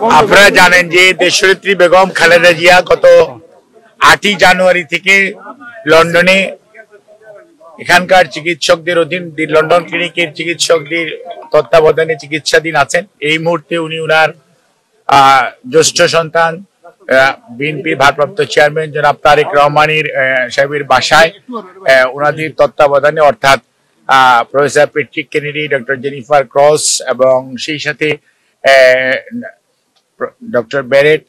আপনারা জানেন যে দেশনেত্রী বেগম খালেদা জিয়া গত 8ই জানুয়ারি থেকে লন্ডনে এখানকার চিকিৎসকদের অধীন লন্ডন ক্লিনিকের চিকিৎসকদের তত্ত্বাবধানে চিকিৎসাধীন আছেন। এই মুহূর্তে উনি ওনার জ্যেষ্ঠ সন্তান বিএনপি ভারপ্রাপ্ত চেয়ারম্যান জনাব তারেক রহমানের সাহেবের বাসায় ওনাদের তত্ত্বাবধানে অর্থাৎ professor Patrick Kennedy, doctor Jennifer cross এবং সেই সাথে ডক্টর ব্যারেট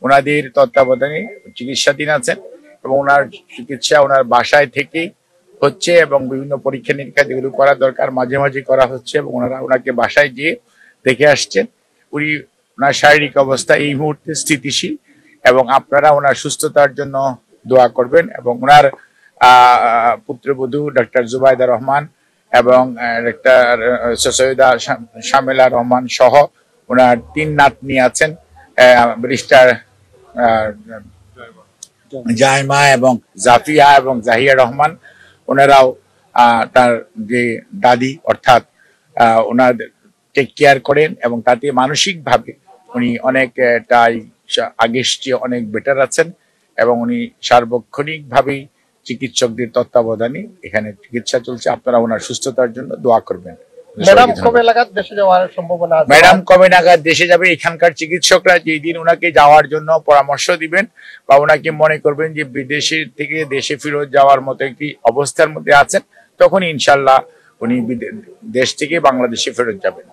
ওনাদের তত্ত্বাবধানে চিকিৎসাধীন আছেন এবং ওনার চিকিৎসা ওনার বাসায় থেকেই হচ্ছে এবং বিভিন্ন পরীক্ষা নিরীক্ষা যেগুলো করা দরকার মাঝে মাঝে করা হচ্ছে এবং ওনারা ওনাকে বাসায় গিয়ে দেখে আসছেন। ওনার শারীরিক অবস্থা এই মুহূর্তে স্থিতিশীল এবং আপনারা ওনার সুস্থতার জন্য দোয়া করবেন এবং ওনার পুত্রবধূ ডক্টর জুবাইদা রহমান এবং ডক্টর সৈয়দা শামেলা রহমান সহ ওনার 3 নাতনি আছেন, ব্যারিস্টার জাইমা এবং জাফিয়া এবং জাহিয়া রহমান। ওনারাও তার যে দাদি অর্থাৎ ওনাদের টেক কেয়ার করেন এবং তাতে মানসিকভাবে উনি অনেকটাই আগের চেয়ে অনেক বেটার আছেন এবং উনি সার্বক্ষণিকভাবেই চিকিৎসকদের তত্ত্বাবধানে এখানে চিকিৎসা চলছে। আপনারা ওনার সুস্থতার জন্য দোয়া করবেন। ম্যাডাম কবে নাগাদ দেশে যাওয়ার সম্ভাবনা আছে? ম্যাডাম কবে নাগাদ দেশে যাবে এখানকার চিকিৎসকরা যেই দিন ওনাকে যাওয়ার জন্য পরামর্শ দিবেন বা ওনাকে মনে করবেন যে বিদেশে থেকে দেশে ফেরত যাওয়ার মতো একটি অবস্থার মধ্যে আছেন তখন ইনশাল্লাহ উনি দেশ থেকে বাংলাদেশে ফেরত যাবেন।